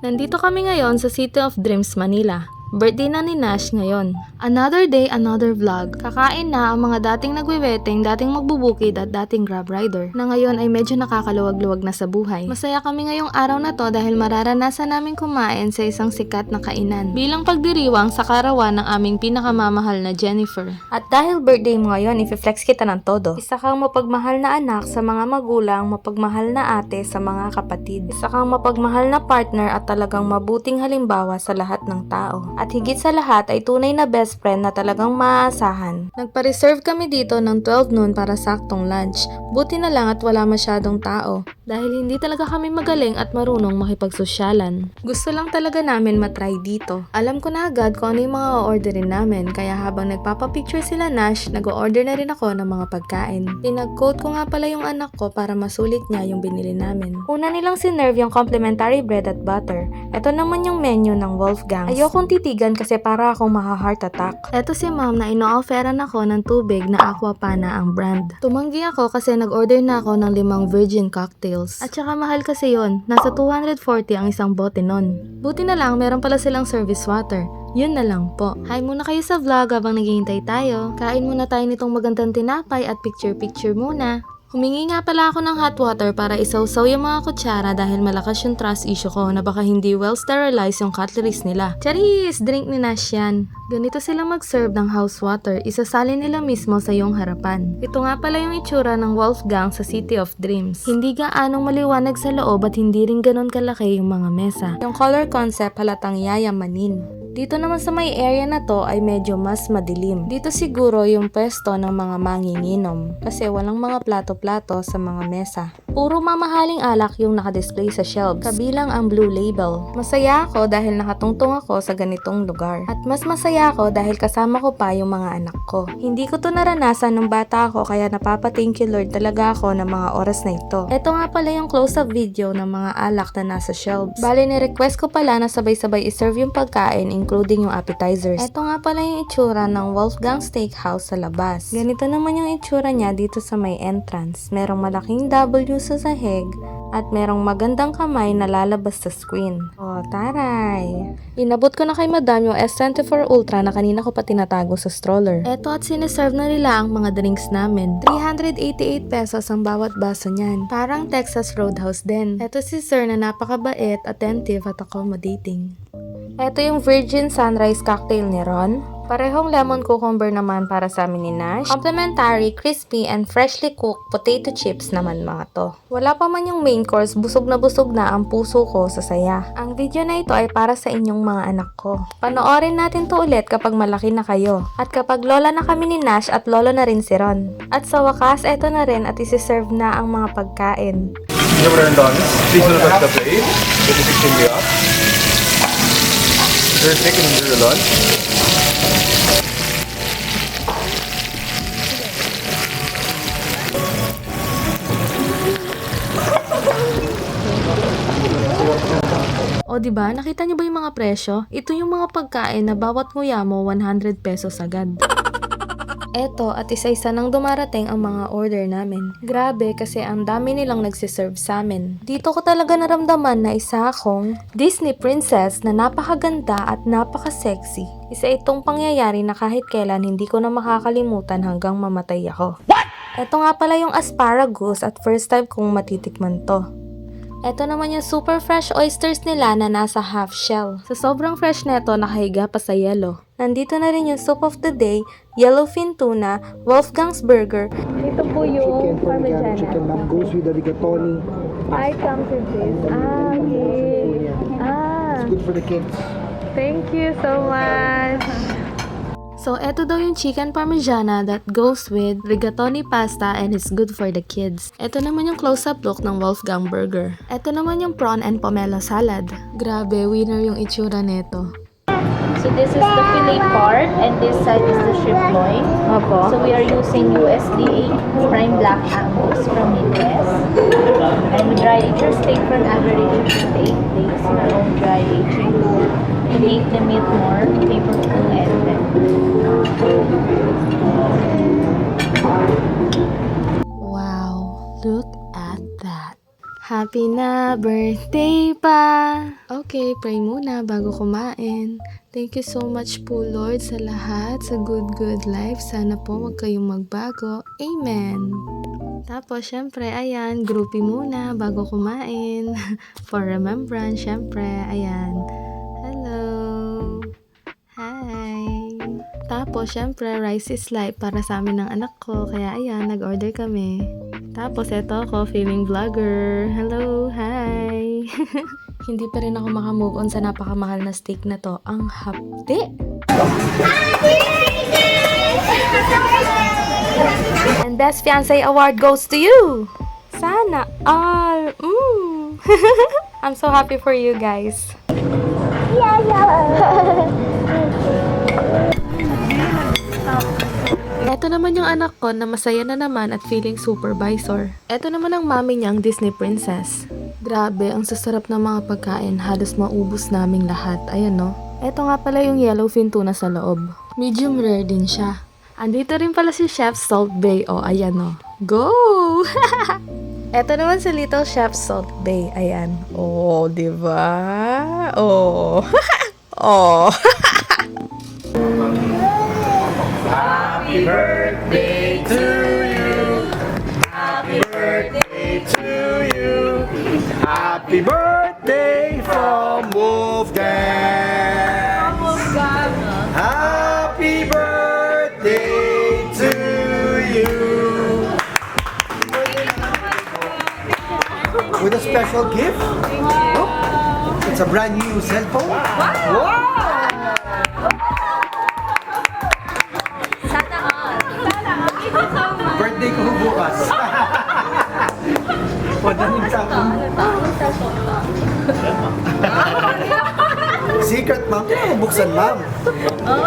Nandito kami ngayon sa City of Dreams, Manila. Birthday na ni Nash ngayon. Another day, another vlog. Kakain na ang mga dating nagwiweting, dating magbubukid at dating grab rider na ngayon ay medyo nakakaluwag-luwag na sa buhay. Masaya kami ngayong araw na to dahil mararanasan namin kumain sa isang sikat na kainan bilang pagdiriwang sa karawan ng aming pinakamamahal na Jennifer. At dahil birthday mo ngayon, i-flex kita ng todo. Isa kang mapagmahal na anak sa mga magulang, mapagmahal na ate sa mga kapatid. Isa kang mapagmahal na partner at talagang mabuting halimbawa sa lahat ng tao. At higit sa lahat ay tunay na best friend na talagang maaasahan. Nagpa-reserve kami dito ng 12 noon para saktong lunch. Buti na lang at wala masyadong tao dahil hindi talaga kami magaling at marunong makipagsosyalan. Gusto lang talaga namin matry dito. Alam ko na agad kung ano yung mga o-orderin namin kaya habang nagpapapicture sila Nash, nag-o-order na rin ako ng mga pagkain. Pinag-quote ko nga pala yung anak ko para masulit niya yung binili namin. Una nilang sinerve yung complimentary bread at butter. Ito naman yung menu ng Wolfgang. Ayokong titigan kasi para akong maha-heart attack. Eto si ma'am na ino-offeran ako ng tubig na Aquapana ang brand. Tumanggi ako kasi nag-order na ako ng 5 virgin cocktails. At saka mahal kasi yon, nasa 240 ang isang bote nun. Buti na lang meron pala silang service water. Yun na lang po. Hi muna kayo sa vlog habang naghihintay tayo. Kain muna tayo nitong magandang tinapay at picture-picture muna. Humingi nga pala ako ng hot water para isawsaw yung mga kutsara dahil malakas yung trust issue ko na baka hindi well sterilized yung cutleries nila. Charis! Drink ni Nash yan. Ganito sila mag-serve ng house water, isasali nila mismo sa iyong harapan. Ito nga pala yung itsura ng Wolfgang sa City of Dreams. Hindi gaanong maliwanag sa loob at hindi rin ganon kalaki yung mga mesa. Yung color concept halatang yayamanin. Dito naman sa may area na to ay medyo mas madilim. Dito siguro yung pwesto ng mga manginginom kasi walang mga plato-plato sa mga mesa. Puro mamahaling alak yung nakadisplay sa shelves, kabilang ang Blue Label. Masaya ako dahil nakatungtong ako sa ganitong lugar. At mas masaya ako dahil kasama ko pa yung mga anak ko. Hindi ko to naranasan nung bata ako kaya napapa-thank you Lord talaga ako ng mga oras na ito. Ito nga pala yung close-up video ng mga alak na nasa shelves. Bale ni-request ko pala na sabay-sabay iserve yung pagkain including yung appetizers. Ito nga pala yung itsura ng Wolfgang Steakhouse sa labas. Ganito naman yung itsura niya dito sa may entrance. Merong malaking W sa sahig at merong magandang kamay na lalabas sa screen. Oh, taray! Inabot ko na kay Madam yung S24 Ultra na kanina ko pa tinatago sa stroller. Eto at sineserve na nila ang mga drinks namin. 388 pesos ang bawat baso niyan. Parang Texas Roadhouse din. Eto si Sir na napakabait, attentive at accommodating. Ito yung Virgin Sunrise Cocktail ni Ron. Parehong lemon cucumber naman para sa amin ni Nash. Complimentary, crispy, and freshly cooked potato chips naman mga to. Wala pa man yung main course, busog na ang puso ko sa saya. Ang video na ito ay para sa inyong mga anak ko. Panoorin natin to ulit kapag malaki na kayo. At kapag lola na kami ni Nash at lolo na rin si Ron. At sa wakas, eto na rin at isi-serve na ang mga pagkain. Never turned on. Please do not touch the plate. Get the chicken up. Your chicken and your lunch. O diba, nakita niyo ba yung mga presyo? Ito yung mga pagkain na bawat nguya mo 100 pesos agad. Eto at isa-isa nang dumarating ang mga order namin. Grabe kasi ang dami nilang nagsiserve sa amin. Dito ko talaga naramdaman na isa akong Disney princess na napakaganda at napaka-sexy. Isa itong pangyayari na kahit kailan hindi ko na makakalimutan hanggang mamatay ako. What? Eto nga pala yung asparagus at first time kong matitikman to. Ito naman yung super fresh oysters nila na nasa half shell. Sa sobrang fresh neto, nakahiga pa sa yellow. Nandito na rin yung soup of the day, yellowfin tuna, Wolfgang's burger. Ito po yung parmigiana. Chicken that goes with the rigatoni. I come with this. Okay. It's good for the kids. Thank you so much. So, eto daw yung chicken parmigiana that goes with rigatoni pasta and is good for the kids. Eto naman yung close-up look ng Wolfgang burger. Eto naman yung prawn and pomelo salad. Grabe, winner yung itsura neto. So this is the fillet part and this side is the shrimp loin. Opo. So we are using USDA prime black Angus from Midwest. And we dry age your steak for an average of 8 days in our own dry aging. To make the meat more flavorful and Wow, look at that. Happy na birthday pa! Okay, pray muna bago kumain. Thank you so much po Lord sa lahat, sa good life. Sana po wag kayong magbago. Amen! Tapos, syempre, ayan, groupie muna bago kumain. For remembrance, syempre, ayan. Hello! Hi! Tapos, syempre, rice is life para sa amin ng anak ko. Kaya, ayan, nag-order kami. Tapos, eto ako, feeling vlogger. Hello! Hi! Hindi pa rin ako makamove on sa napakamahal na steak na to. Ang hapde! And Best Fiancé Award goes to you! Sana all! I'm so happy for you guys. Ito naman yung anak ko na masaya na naman at feeling supervisor. Ito naman ang mami niyang Disney princess. Grabe, ang sasarap ng mga pagkain. Halos maubos naming lahat. Ayan no. Ito nga pala yung yellowfin tuna sa loob. Medium rare din siya. Andito rin pala si Chef Salt Bay. O, ayan no. Go! Ito naman si Little Chef Salt Bay. Ayan. Oh, diba? Oh. Oh. Happy birthday to you. Happy birthday to you. Happy birthday from Wolfgang. Happy birthday to you. With a special gift. Oh, it's a brand new cell phone. Wow. Birthday ko bukas. Padaling sa akin. Secret, ma'am. Kaya mo buksan, ma'am.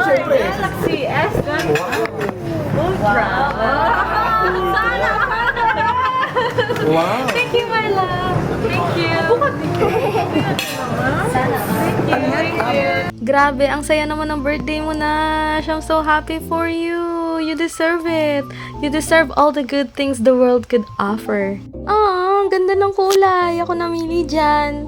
Siyempre. Galaxy S20 Ultra. Wow. Thank you, my love. Thank you. Sana. Thank you. Grabe, ang saya naman ng birthday mo, Nash. I'm so happy for you. You deserve it. You deserve all the good things the world could offer. Ang ganda ng kulay. Ako namili dyan.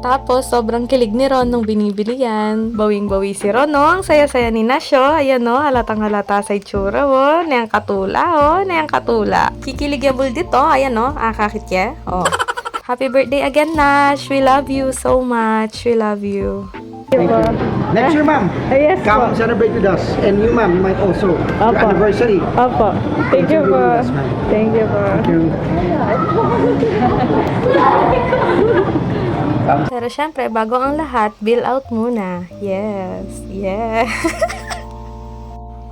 Tapos, sobrang kilig ni Ron nung binibili yan. Bawing-bawi si Ron, no? Ang saya-saya ni Nash, oh. Ayan, no? Halatang-halata sa itsura, oh. Nayang katula, oh. Nayang katula. Kikiligable dito, ayan, no? Kakit ya. Oh. Happy birthday again, Nash. We love you so much. We love you. Next year, ma'am. Yes Come po. celebrate with us. And you, ma'am, you might also. Your Opo. anniversary. Opo. Thank you po. Yes, ma'am. Thank you po. Pero syempre, bago ang lahat, bill out muna. Yes. Yeah.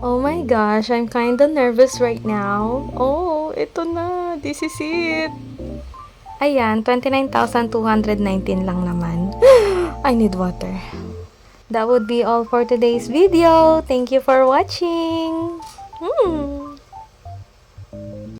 Oh my gosh, I'm kinda nervous right now. Oh, ito na. This is it. Ayan, 29,219 lang naman. I need water. That would be all for today's video. Thank you for watching.